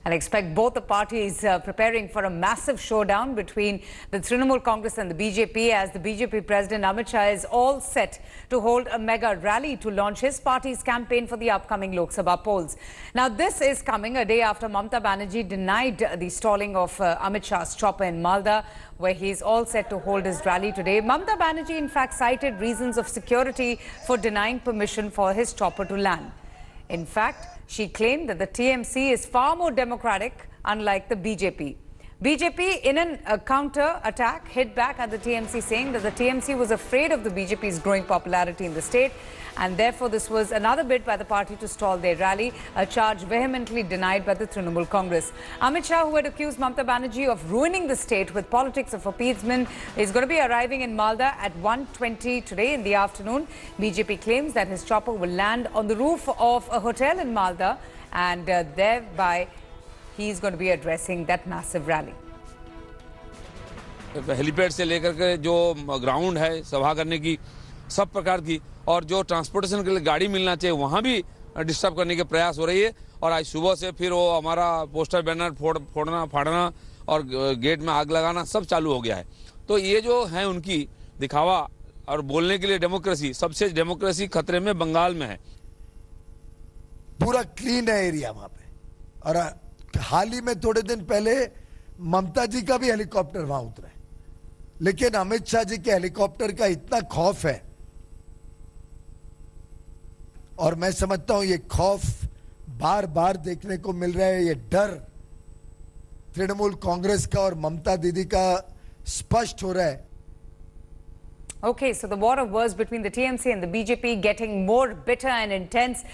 I'll expect both the parties preparing for a massive showdown between the Trinamool Congress and the BJP, as the BJP President Amit Shah is all set to hold a mega rally to launch his party's campaign for the upcoming Lok Sabha polls. Now, this is coming a day after Mamata Banerjee denied the stalling of Amit Shah's chopper in Malda, where he is all set to hold his rally today. Mamata Banerjee, in fact, cited reasons of security for denying permission for his chopper to land. In fact, she claimed that the TMC is far more democratic, unlike the BJP. BJP, in a counter-attack, hit back at the TMC, saying that the TMC was afraid of the BJP's growing popularity in the state, and therefore this was another bid by the party to stall their rally, a charge vehemently denied by the Trinamool Congress. Amit Shah, who had accused Mamata Banerjee of ruining the state with politics of appeasement, is going to be arriving in Malda at 1:20 today in the afternoon. BJP claims that his chopper will land on the roof of a hotel in Malda, and thereby he's going to be addressing that massive rally. Helipad से लेकर के जो ground है सभा करने की, सब प्रकार की, और जो ट्रांसपोर्टेशन के लिए गाड़ी मिलना चाहिए वहाँ भी डिस्टर्ब करने के प्रयास हो रही है। और आज सुबह से फिर वो हमारा पोस्टर बैनर फोड़ना फाड़ना और गेट में आग लगाना सब चालू हो गया है। तो ये जो है उनकी दिखावा और बोलने के लिए डेमोक्रेसी, सबसे डेमोक्रेसी खतरे में बंगाल में है। पूरा क्लीन है एरिया वहाँ पे, और हाल ही में थोड़े दिन पहले ममता जी का भी हेलीकॉप्टर वहां उतरा है, लेकिन अमित शाह जी के हेलीकॉप्टर का इतना खौफ है, और मैं समझता हूं ये खौफ बार बार देखने को मिल रहा है। ये डर तृणमूल कांग्रेस का और ममता दीदी का स्पष्ट हो रहा है। Okay, so the war of words between the TMC and the BJP getting more bitter and intense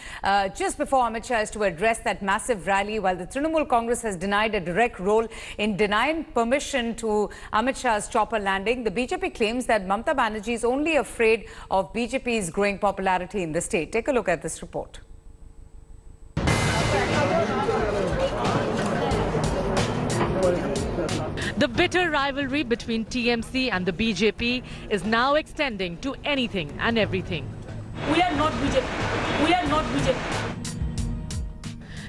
just before Amit Shah is to address that massive rally, while the Trinamool Congress has denied a direct role in denying permission to Amit Shah's chopper landing. The BJP claims that Mamata Banerjee is only afraid of BJP's growing popularity in the state. Take a look at this report. The bitter rivalry between TMC and the BJP is now extending to anything and everything. We are not BJP. We are not BJP.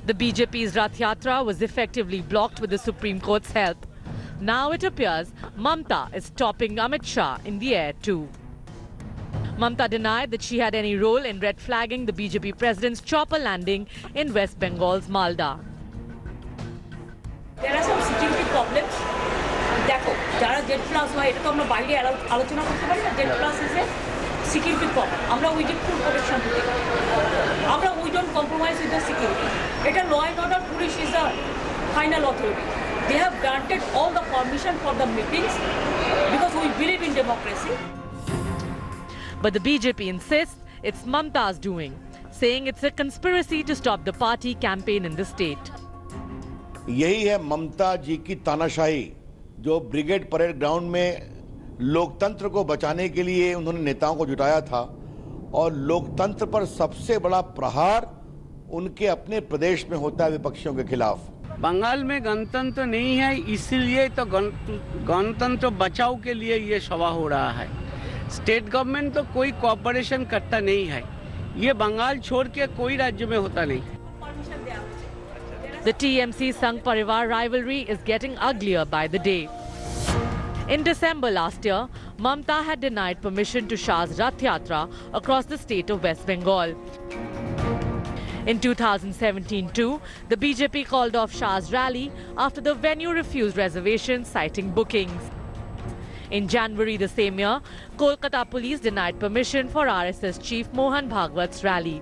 The BJP's Rath Yatra was effectively blocked with the Supreme Court's help. Now it appears Mamata is topping Amit Shah in the air too. Mamata denied that she had any role in red flagging the BJP president's chopper landing in West Bengal's Malda. There are some security problems. देखो, Zara jet plus हुआ है, तो हम लोग बाइले आलोचना करते हैं ना, jet plus is a security problem. हम लोग we give full protection to them. हम लोग we don't compromise with the security. It a law and order police is a final authority. They have granted all the permission for the meetings because we believe in democracy. But the BJP insists it's Mamata's doing, saying it's a conspiracy to stop the party campaign in the state. यही है ममता जी की तानाशाही, जो brigade parade ground में लोकतंत्र को बचाने के लिए उन्होंने नेताओं को जुटाया था, और लोकतंत्र पर सबसे बड़ा प्रहार उनके अपने प्रदेश में होता है विपक्षियों के खिलाफ। बंगाल में गणतंत्र नहीं है, इसीलिए तो गणतंत्र बचाव के लिए ये सभा हो रहा है। स्टेट गवर्नमेंट तो कोई कोऑपरेशन करता नहीं है, ये बंगाल छोड़ के कोई राज्य में होता नहीं। The TMC Sangh Parivar rivalry is getting uglier by the day. In December last year, Mamata had denied permission to Shah's Rath Yatra across the state of West Bengal. In 2017 too, the BJP called off Shah's rally after the venue refused reservations, citing bookings. In January the same year, Kolkata police denied permission for RSS chief Mohan Bhagwat's rally.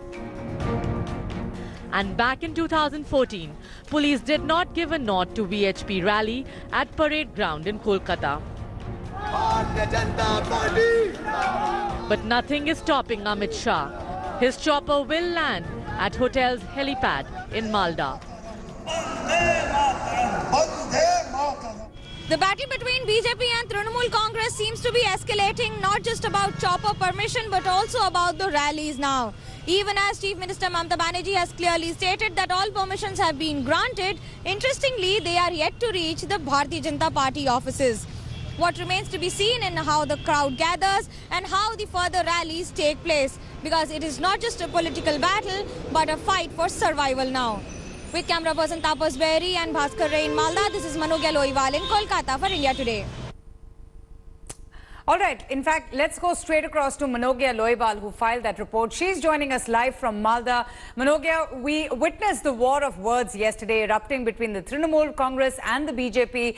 And back in 2014, police did not give a nod to VHP rally at Parade Ground in Kolkata. But nothing is stopping Amit Shah. His chopper will land at hotel's helipad in Malda. The battle between BJP and Trinamool Congress seems to be escalating, not just about chopper permission but also about the rallies now. Even as Chief Minister Mamata Banerjee has clearly stated that all permissions have been granted, interestingly, they are yet to reach the Bharatiya Janata Party offices. What remains to be seen in how the crowd gathers and how the further rallies take place, because it is not just a political battle but a fight for survival now. With camera person Tapas Berry and Bhaskar Ray in Malda, this is Manogya Loiwal in Kolkata for India Today. All right. In fact, let's go straight across to Manogya Loiwal, who filed that report. She's joining us live from Malda. Manogya, we witnessed the war of words yesterday erupting between the Trinamool Congress and the BJP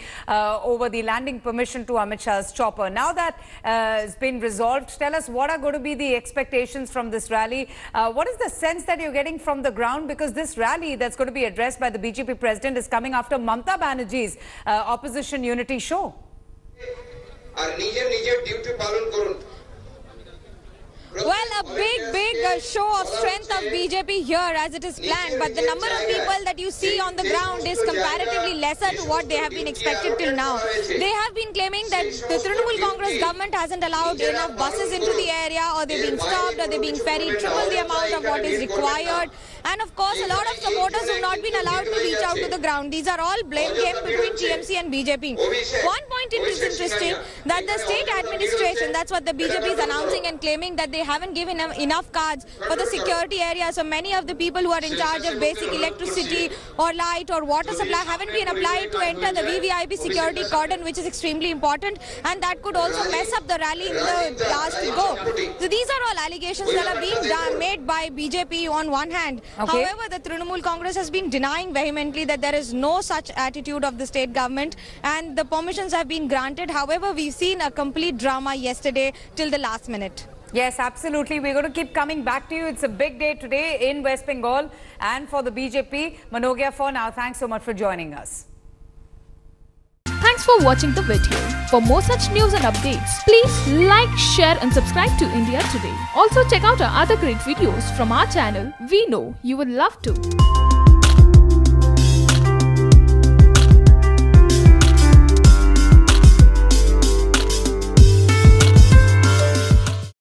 over the landing permission to Amit Shah's chopper. Now that has been resolved, tell us what are going to be the expectations from this rally. What is the sense that you're getting from the ground? Because this rally that's going to be addressed by the BJP president is coming after Mamta Banerjee's opposition unity show. Well, a big show of strength of BJP here as it is planned, but the number of people that you see on the ground is comparatively lesser to what they have been expected till now. They have been claiming that the Trinamool Congress government hasn't allowed enough buses into the area, or they're being stopped, or they're being ferried triple the amount of what is required. And of course, a lot of supporters have not been allowed to reach out to the ground. These are all blame game between TMC and BJP. One point is interesting, that the state administration, that's what the BJP is announcing and claiming, that they haven't given enough cards for the security area. So many of the people who are in charge of basic electricity or light or water supply haven't been applied to enter the VVIP security cordon, which is extremely important, and that could also mess up the rally in the last go. So these are all allegations that are being made by BJP on one hand. Okay. However, the Trinamool Congress has been denying vehemently that there is no such attitude of the state government, and the permissions have been granted. However, we've seen a complete drama yesterday till the last minute. Yes, absolutely. We're going to keep coming back to you. It's a big day today in West Bengal and for the BJP. Manogya, for now, thanks so much for joining us. Thanks for watching the video. For more such news and updates, please like, share and subscribe to India Today. Also check out our other great videos from our channel. We know you would love to.